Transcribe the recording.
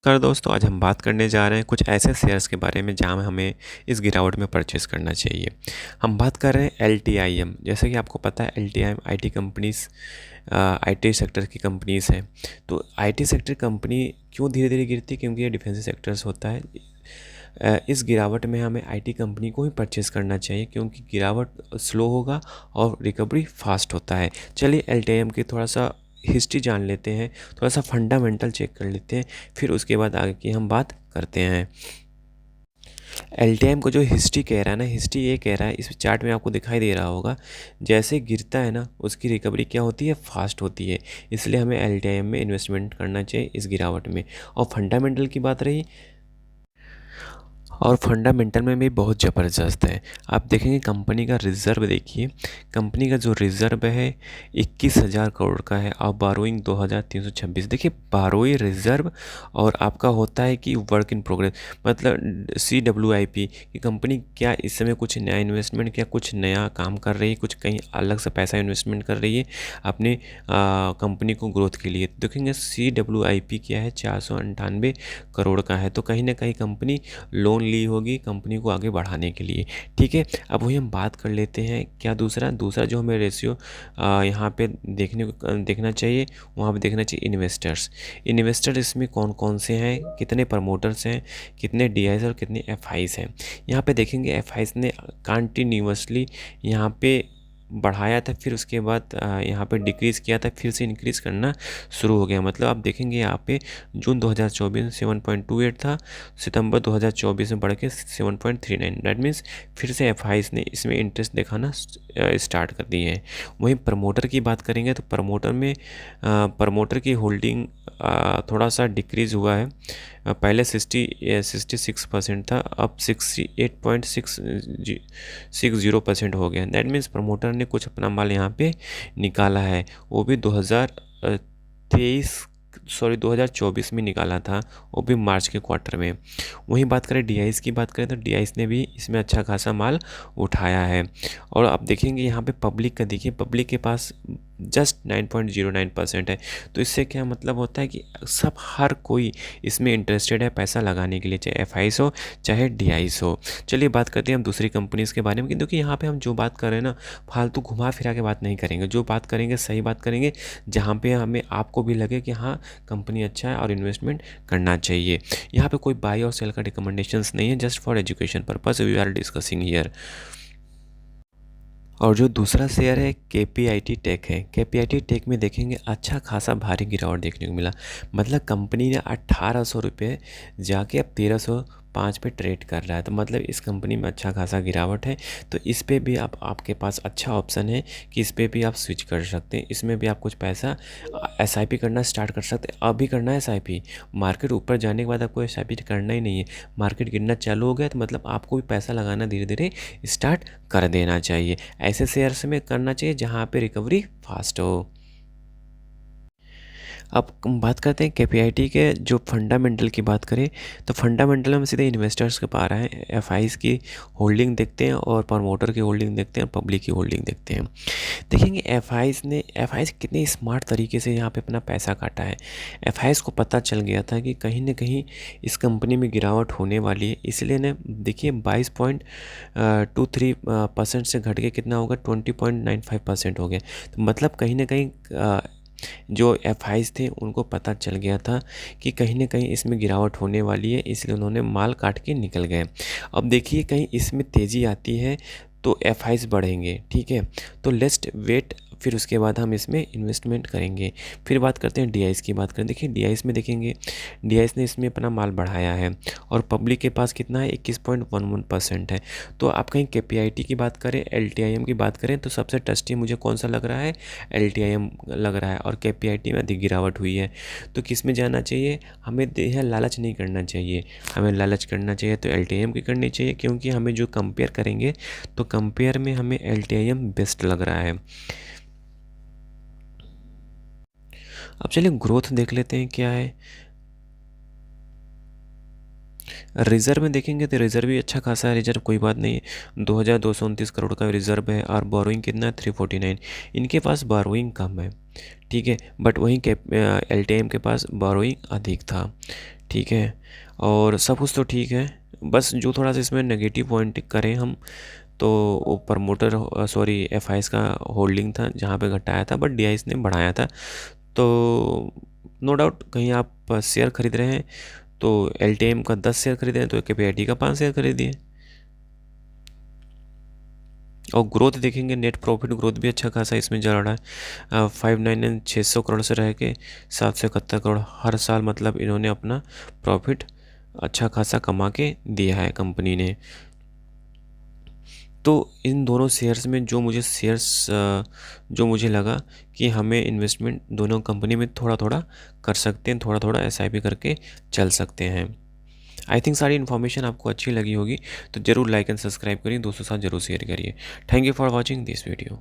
नमस्कार दोस्तों, आज हम बात करने जा रहे हैं कुछ ऐसे शेयर्स के बारे में जहां हमें इस गिरावट में परचेस करना चाहिए। हम बात कर रहे हैं LTIM। जैसे कि आपको पता है LTIM IT companies, IT sector की कंपनीज हैं। तो आईटी सेक्टर कंपनी क्यों धीरे धीरे गिरती है? क्योंकि ये डिफेंस सेक्टर्स होता है। इस गिरावट में हमें आईटी कंपनी को ही परचेस करना चाहिए क्योंकि गिरावट स्लो होगा और रिकवरी फास्ट होता है। चलिए LTIM की थोड़ा सा हिस्ट्री जान लेते हैं, थोड़ा सा फंडामेंटल चेक कर लेते हैं, फिर उसके बाद आगे की हम बात करते हैं। LTIM को जो हिस्ट्री कह रहा है ना, हिस्ट्री ये कह रहा है, इस चार्ट में आपको दिखाई दे रहा होगा, जैसे गिरता है ना उसकी रिकवरी क्या होती है? फास्ट होती है। इसलिए हमें LTIM में इन्वेस्टमेंट करना चाहिए इस गिरावट में। और फंडामेंटल की बात रही, और फंडामेंटल में भी बहुत ज़बरदस्त है। आप देखेंगे कंपनी का रिज़र्व, देखिए कंपनी का जो रिज़र्व है 21,000 करोड़ का है और बारोइंग 2,326। देखिए बारोइंग रिज़र्व और आपका होता है कि वर्क इन प्रोग्रेस, मतलब CWIP कि कंपनी क्या इस समय कुछ नया इन्वेस्टमेंट, क्या कुछ नया काम कर रही है, कुछ कहीं अलग से पैसा इन्वेस्टमेंट कर रही है अपने कंपनी को ग्रोथ के लिए। देखेंगे CWIP क्या है, 498 करोड़ का है। तो कहीं ना कहीं कंपनी लोन ली होगी कंपनी को आगे बढ़ाने के लिए। ठीक है, अब वही हम बात कर लेते हैं क्या दूसरा दूसरा जो हमें रेशियो यहाँ पे देखना चाहिए, वहाँ पे देखना चाहिए इन्वेस्टर इसमें कौन कौन से हैं, कितने प्रमोटर्स हैं, कितने DIs और कितने FIs हैं। यहाँ पे देखेंगे FIs ने कंटिन्यूसली यहाँ पे बढ़ाया था, फिर उसके बाद यहाँ पे डिक्रीज़ किया था, फिर से इंक्रीज़ करना शुरू हो गया। मतलब आप देखेंगे यहाँ पे जून 2024 में 7.28 था, सितंबर 2024 में बढ़ के 7.39। दैट मीन्स फिर से FIs ने इसमें इंटरेस्ट दिखाना स्टार्ट कर दिए हैं। वहीं प्रमोटर की बात करेंगे तो प्रमोटर की होल्डिंग थोड़ा सा डिक्रीज़ हुआ है। पहले 66% था, अब 68.60% हो गया। दैट मीन्स प्रमोटर ने कुछ अपना माल यहाँ पे निकाला है, वो भी 2024 में निकाला था, वो भी मार्च के क्वार्टर में। वहीं बात करें DIs की बात करें तो DIs ने भी इसमें अच्छा खासा माल उठाया है। और आप देखेंगे यहाँ पे पब्लिक का, देखिए पब्लिक के पास जस्ट 9.09% है। तो इससे क्या मतलब होता है कि सब हर कोई इसमें इंटरेस्टेड है पैसा लगाने के लिए, चाहे FIs हो चाहे DIs हो। चलिए बात करते हैं हम दूसरी कंपनीज़ के बारे में, क्योंकि यहाँ पे हम जो बात कर रहे हैं ना, फालतू घुमा फिरा के बात नहीं करेंगे, जो बात करेंगे सही बात करेंगे, जहाँ पे हमें आपको भी लगे कि हाँ कंपनी अच्छा है और इन्वेस्टमेंट करना चाहिए। यहाँ पे कोई बाई और सेल का रिकमेंडेशंस नहीं है, just for education purpose we are discussing here. और जो दूसरा शेयर है KPIT टेक है। KPIT टेक में देखेंगे अच्छा खासा भारी गिरावट देखने को मिला। मतलब कंपनी ने 1800 रुपये जाके अब 1305 पे ट्रेड कर रहा है। तो मतलब इस कंपनी में अच्छा खासा गिरावट है। तो इस पे भी आपके पास अच्छा ऑप्शन है कि इस पे भी आप स्विच कर सकते हैं। इसमें भी आप कुछ पैसा SIP करना स्टार्ट कर सकते हैं। अभी करना है SIP, मार्केट ऊपर जाने के बाद आपको SIP करना ही नहीं है। मार्केट गिरना चालू हो गया तो मतलब आपको भी पैसा लगाना धीरे धीरे स्टार्ट कर देना चाहिए। ऐसे शेयर्स में करना चाहिए जहाँ पे रिकवरी फास्ट हो। अब हम बात करते हैं KPIT के जो फंडामेंटल की बात करें तो फंडामेंटल में सीधे इन्वेस्टर्स के पा रहे हैं, FIs की होल्डिंग देखते हैं और प्रमोटर की होल्डिंग देखते हैं और पब्लिक की होल्डिंग देखते हैं। देखेंगे FIs कितने स्मार्ट तरीके से यहाँ पे अपना पैसा काटा है। FIs को पता चल गया था कि कहीं ना कहीं इस कंपनी में गिरावट होने वाली है, इसलिए ने देखिए 22.23% से घट के कितना होगा, 20.95% हो गया। तो मतलब कहीं ना कहीं जो FIs थे उनको पता चल गया था कि कहीं ना कहीं इसमें गिरावट होने वाली है, इसलिए उन्होंने माल काट के निकल गए। अब देखिए कहीं इसमें तेज़ी आती है तो FIs बढ़ेंगे, ठीक है। तो लेट्स वेट, फिर उसके बाद हम इसमें इन्वेस्टमेंट करेंगे। फिर बात करते हैं DIs की बात करें। देखिए DIs में देखेंगे DIs ने इसमें अपना माल बढ़ाया है और पब्लिक के पास कितना है, 21.11% है। तो आप कहीं KPIT की बात करें, LTIM की बात करें तो सबसे ट्रस्टी मुझे कौन सा लग रहा है, LTIM लग रहा है। और KPIT में अधिक गिरावट हुई है। तो किस में जाना चाहिए, हमें यह लालच नहीं करना चाहिए। हमें लालच करना चाहिए तो LTIM की करनी चाहिए, क्योंकि हमें जो कंपेयर करेंगे तो कंपेयर में हमें LTIM बेस्ट लग रहा है। अब चलिए ग्रोथ देख लेते हैं क्या है। रिज़र्व में देखेंगे तो रिज़र्व भी अच्छा खासा है, रिज़र्व कोई बात नहीं है, 2229 करोड़ का रिज़र्व है। और बोरोइंग कितना है, 349। इनके पास बोरोइंग कम है, ठीक है, बट वहीं LTIM के पास बोरोइंग अधिक था, ठीक है। और सब कुछ तो ठीक है, बस जो थोड़ा सा इसमें नेगेटिव पॉइंट करें हम, तो वो प्रमोटर सॉरी एफ का होल्डिंग था जहाँ पे घटाया था, बट डी ने बढ़ाया था। तो नो डाउट कहीं आप शेयर खरीद रहे हैं तो एल का 10 शेयर खरीदे हैं तो के का 5 शेयर खरीदिए। और ग्रोथ देखेंगे, नेट प्रॉफिट ग्रोथ भी अच्छा खासा इसमें जा रहा है। 599 600 करोड़ से रह के 771 करोड़ हर साल, मतलब इन्होंने अपना प्रॉफिट अच्छा खासा कमा के दिया है कंपनी ने। तो इन दोनों शेयर्स में जो मुझे लगा कि हमें इन्वेस्टमेंट दोनों कंपनी में थोड़ा थोड़ा कर सकते हैं, थोड़ा थोड़ा एसआईपी करके चल सकते हैं। आई थिंक सारी इन्फॉर्मेशन आपको अच्छी लगी होगी, तो ज़रूर लाइक एंड सब्सक्राइब करिए, दोस्तों के साथ जरूर शेयर करिए। Thank you for watching this video.